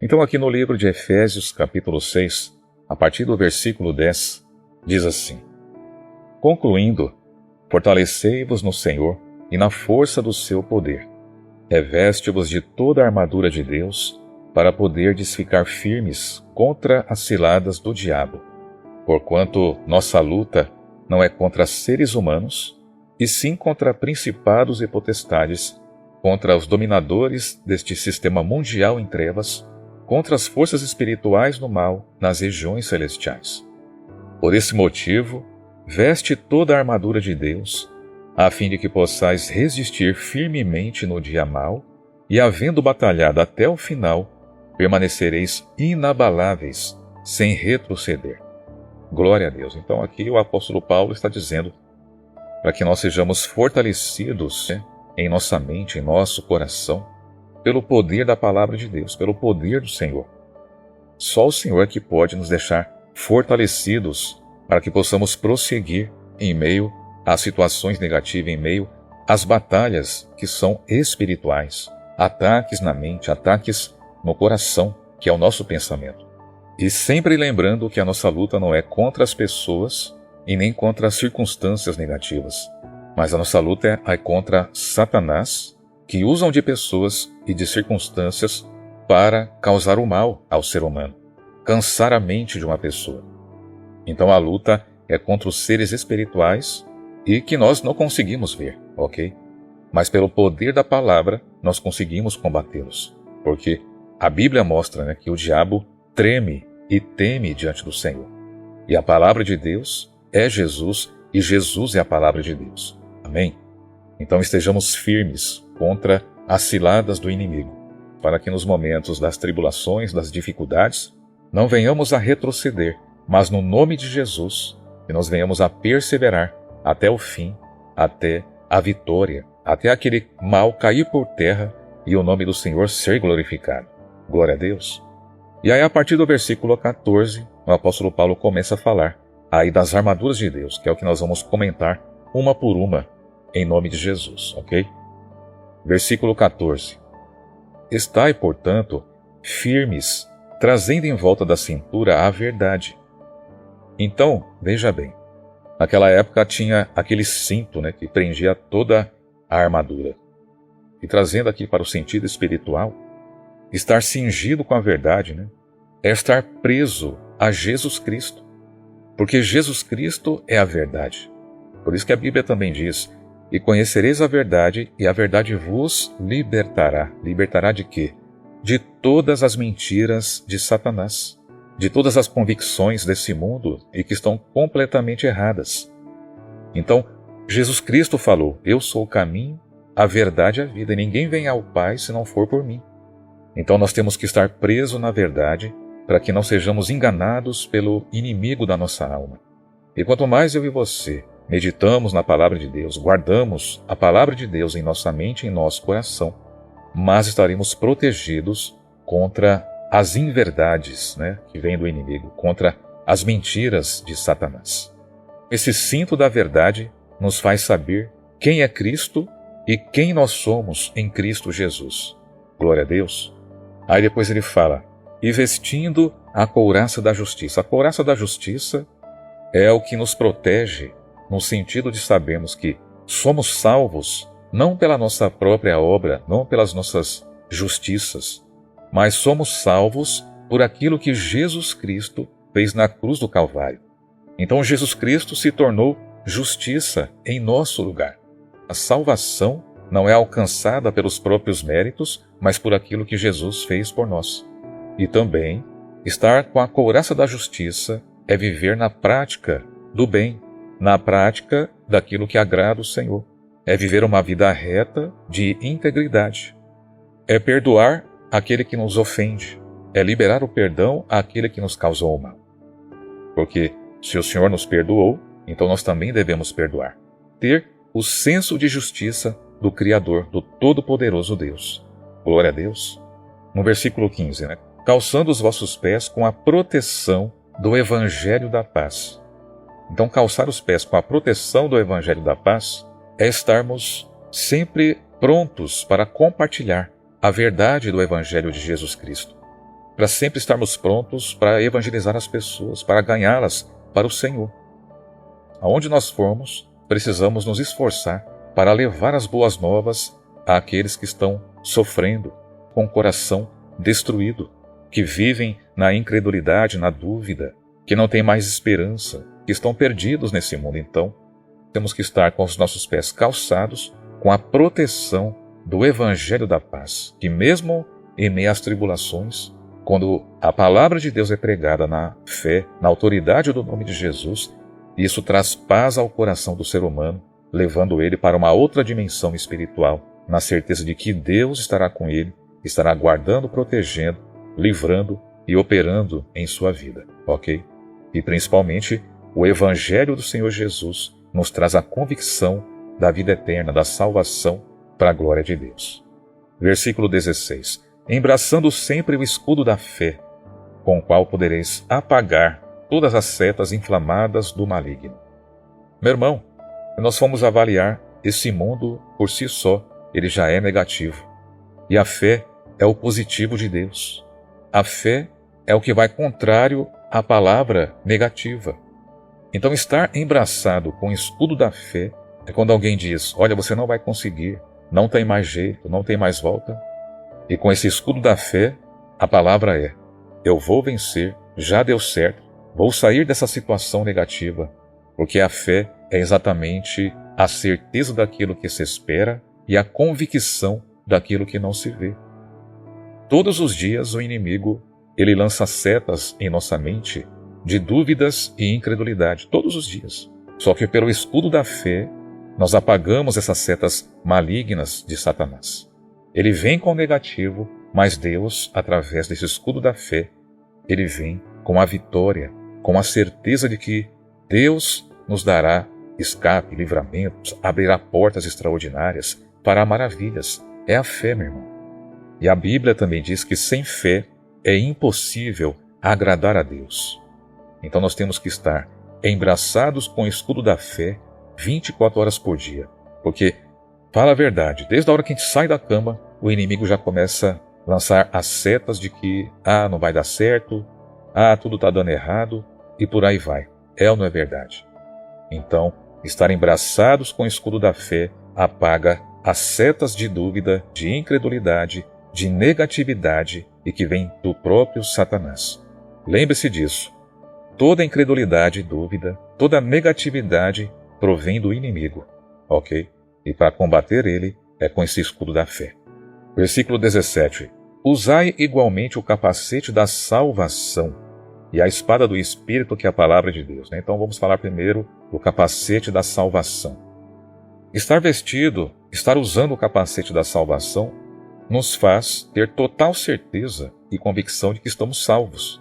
Então aqui no livro de Efésios, capítulo 6, a partir do versículo 10, diz assim: Concluindo, fortalecei-vos no Senhor e na força do seu poder. Reveste-vos de toda a armadura de Deus, para poderdes ficar firmes contra as ciladas do diabo. Porquanto nossa luta não é contra seres humanos, e sim contra principados e potestades, contra os dominadores deste sistema mundial em trevas, contra as forças espirituais no mal nas regiões celestiais. Por esse motivo, veste toda a armadura de Deus, a fim de que possais resistir firmemente no dia mau, e havendo batalhado até o final, permanecereis inabaláveis, sem retroceder. Glória a Deus. Então aqui o apóstolo Paulo está dizendo para que nós sejamos fortalecidos em nossa mente, em nosso coração, pelo poder da palavra de Deus, pelo poder do Senhor. Só o Senhor é que pode nos deixar fortalecidos para que possamos prosseguir em meio às situações negativas, em meio às batalhas que são espirituais, ataques na mente, ataques no coração, que é o nosso pensamento. E sempre lembrando que a nossa luta não é contra as pessoas e nem contra as circunstâncias negativas, mas a nossa luta é contra Satanás, que usam de pessoas e de circunstâncias para causar o mal ao ser humano, cansar a mente de uma pessoa. Então a luta é contra os seres espirituais e que nós não conseguimos ver, ok? Mas pelo poder da palavra nós conseguimos combatê-los, porque a Bíblia mostra que o diabo treme e teme diante do Senhor. E a palavra de Deus é Jesus e Jesus é a palavra de Deus. Amém? Então estejamos firmes contra as ciladas do inimigo, para que nos momentos das tribulações, das dificuldades, não venhamos a retroceder, mas no nome de Jesus, que nós venhamos a perseverar até o fim, até a vitória, até aquele mal cair por terra e o nome do Senhor ser glorificado. Glória a Deus. E aí a partir do versículo 14, o apóstolo Paulo começa a falar aí das armaduras de Deus, que é o que nós vamos comentar uma por uma, em nome de Jesus, ok? Versículo 14. Estai, portanto, firmes, trazendo em volta da cintura a verdade. Então, veja bem, naquela época tinha aquele cinto que prendia toda a armadura. E trazendo aqui para o sentido espiritual, estar cingido com a verdade, é estar preso a Jesus Cristo. Porque Jesus Cristo é a verdade. Por isso que a Bíblia também diz: e conhecereis a verdade, e a verdade vos libertará. Libertará de quê? De todas as mentiras de Satanás, de todas as convicções desse mundo e que estão completamente erradas. Então, Jesus Cristo falou: eu sou o caminho, a verdade e a vida, e ninguém vem ao Pai se não for por mim. Então nós temos que estar presos na verdade, para que não sejamos enganados pelo inimigo da nossa alma. E quanto mais eu e você meditamos na palavra de Deus, guardamos a palavra de Deus em nossa mente e em nosso coração, mas estaremos protegidos contra as inverdades que vêm do inimigo, contra as mentiras de Satanás. Esse cinto da verdade nos faz saber quem é Cristo e quem nós somos em Cristo Jesus. Glória a Deus. Aí depois ele fala: e vestindo a couraça da justiça. A couraça da justiça é o que nos protege, no sentido de sabermos que somos salvos não pela nossa própria obra, não pelas nossas justiças, mas somos salvos por aquilo que Jesus Cristo fez na cruz do Calvário. Então Jesus Cristo se tornou justiça em nosso lugar. A salvação não é alcançada pelos próprios méritos, mas por aquilo que Jesus fez por nós. E também, estar com a couraça da justiça é viver na prática do bem, na prática daquilo que agrada o Senhor. É viver uma vida reta de integridade. É perdoar aquele que nos ofende. É liberar o perdão àquele que nos causou o mal. Porque se o Senhor nos perdoou, então nós também devemos perdoar. Ter o senso de justiça do Criador, do Todo-Poderoso Deus. Glória a Deus. No versículo 15, calçando os vossos pés com a proteção do Evangelho da Paz. Então, calçar os pés com a proteção do Evangelho da Paz é estarmos sempre prontos para compartilhar a verdade do Evangelho de Jesus Cristo. para sempre estarmos prontos para evangelizar as pessoas, para ganhá-las para o Senhor. Aonde nós formos, precisamos nos esforçar para levar as boas novas àqueles que estão sofrendo, com o coração destruído, que vivem na incredulidade, na dúvida, que não têm mais esperança, que estão perdidos nesse mundo. Então, temos que estar com os nossos pés calçados, com a proteção do Evangelho da Paz, que mesmo em meio às tribulações, quando a palavra de Deus é pregada na fé, na autoridade do nome de Jesus, isso traz paz ao coração do ser humano, levando ele para uma outra dimensão espiritual, na certeza de que Deus estará com ele, estará guardando, protegendo, livrando e operando em sua vida, ok? E principalmente, o Evangelho do Senhor Jesus nos traz a convicção da vida eterna, da salvação para a glória de Deus. Versículo 16. Embraçando sempre o escudo da fé, com o qual podereis apagar todas as setas inflamadas do maligno. Meu irmão, nós fomos avaliar esse mundo por si só, ele já é negativo. E a fé é o positivo de Deus. A fé é o que vai contrário à palavra negativa. Então, estar embraçado com o escudo da fé é quando alguém diz, olha, você não vai conseguir, não tem mais jeito, não tem mais volta. E com esse escudo da fé, a palavra é, eu vou vencer, já deu certo, vou sair dessa situação negativa, porque a fé é exatamente a certeza daquilo que se espera e a convicção daquilo que não se vê. Todos os dias o inimigo, ele lança setas em nossa mente de dúvidas e incredulidade, todos os dias. Só que pelo escudo da fé, nós apagamos essas setas malignas de Satanás. Ele vem com o negativo, mas Deus, através desse escudo da fé, ele vem com a vitória, com a certeza de que Deus nos dará escape, livramentos, abrirá portas extraordinárias para maravilhas. É a fé, meu irmão. E a Bíblia também diz que sem fé é impossível agradar a Deus. Então nós temos que estar embraçados com o escudo da fé 24 horas por dia. Porque, fala a verdade, desde a hora que a gente sai da cama, o inimigo já começa a lançar as setas de que, não vai dar certo, tudo está dando errado, e por aí vai. É ou não é verdade? Então, estar embraçados com o escudo da fé apaga as setas de dúvida, de incredulidade, de negatividade e que vem do próprio Satanás. Lembre-se disso. Toda incredulidade e dúvida, toda negatividade provém do inimigo, ok? E para combater ele é com esse escudo da fé. Versículo 17. Usai igualmente o capacete da salvação e a espada do Espírito, que é a palavra de Deus. Então vamos falar primeiro do capacete da salvação. Estar vestido, estar usando o capacete da salvação, nos faz ter total certeza e convicção de que estamos salvos.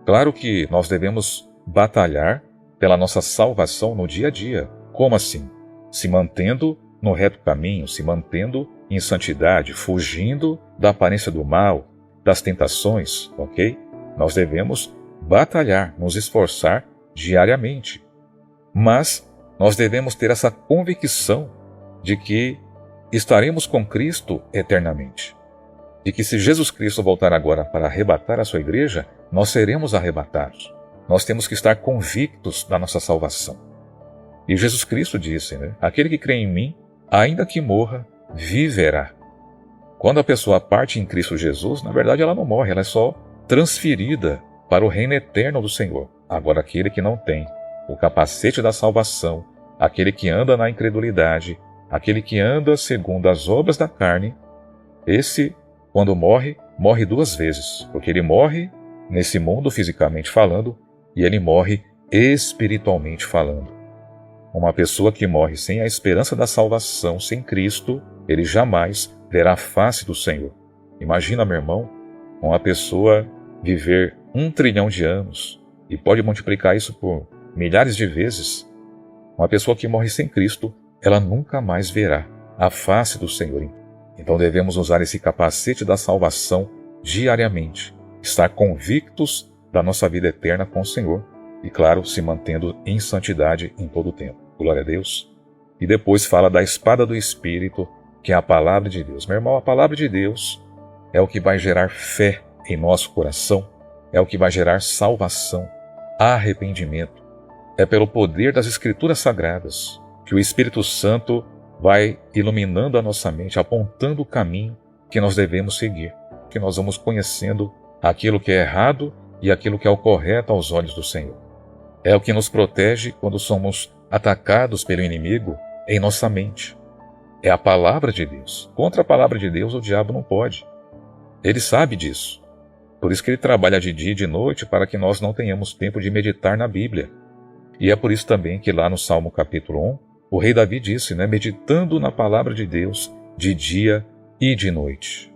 Claro que nós devemos batalhar pela nossa salvação no dia a dia. Como assim? Se mantendo no reto caminho, se mantendo em santidade, fugindo da aparência do mal, das tentações, ok? Nós devemos batalhar, nos esforçar diariamente. Mas nós devemos ter essa convicção de que estaremos com Cristo eternamente. E que se Jesus Cristo voltar agora para arrebatar a sua igreja, nós seremos arrebatados. Nós temos que estar convictos da nossa salvação. E Jesus Cristo disse, aquele que crê em mim, ainda que morra, viverá. Quando a pessoa parte em Cristo Jesus, na verdade ela não morre, ela é só transferida para o reino eterno do Senhor. Agora aquele que não tem o capacete da salvação, aquele que anda na incredulidade, aquele que anda segundo as obras da carne, esse, quando morre, morre duas vezes, porque ele morre nesse mundo fisicamente falando e ele morre espiritualmente falando. Uma pessoa que morre sem a esperança da salvação, sem Cristo, ele jamais verá a face do Senhor. Imagina, meu irmão, uma pessoa viver 1 trilhão de anos e pode multiplicar isso por milhares de vezes. Uma pessoa que morre sem Cristo, ela nunca mais verá a face do Senhor. Então devemos usar esse capacete da salvação diariamente, estar convictos da nossa vida eterna com o Senhor e, claro, se mantendo em santidade em todo o tempo. Glória a Deus. E depois fala da espada do Espírito, que é a palavra de Deus. Meu irmão, a palavra de Deus é o que vai gerar fé em nosso coração é o que vai gerar salvação, arrependimento. É pelo poder das Escrituras Sagradas que o Espírito Santo vai iluminando a nossa mente, apontando o caminho que nós devemos seguir, que nós vamos conhecendo aquilo que é errado e aquilo que é o correto aos olhos do Senhor. É o que nos protege quando somos atacados pelo inimigo em nossa mente. É a palavra de Deus. Contra a palavra de Deus o diabo não pode. Ele sabe disso. Por isso que ele trabalha de dia e de noite para que nós não tenhamos tempo de meditar na Bíblia. E é por isso também que lá no Salmo capítulo 1, o rei Davi disse, meditando na palavra de Deus de dia e de noite.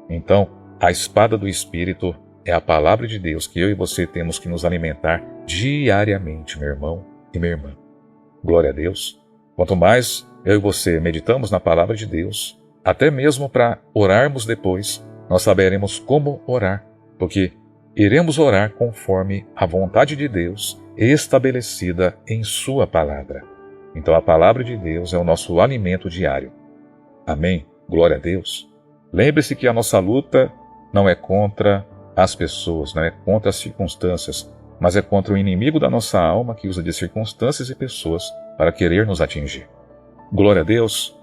Então, a espada do Espírito é a palavra de Deus que eu e você temos que nos alimentar diariamente, meu irmão e minha irmã. Glória a Deus. Quanto mais eu e você meditamos na palavra de Deus, até mesmo para orarmos depois, nós saberemos como orar, porque iremos orar conforme a vontade de Deus estabelecida em sua palavra. Então a palavra de Deus é o nosso alimento diário. Amém? Glória a Deus. Lembre-se que a nossa luta não é contra as pessoas, não é contra as circunstâncias, mas é contra o inimigo da nossa alma que usa de circunstâncias e pessoas para querer nos atingir. Glória a Deus.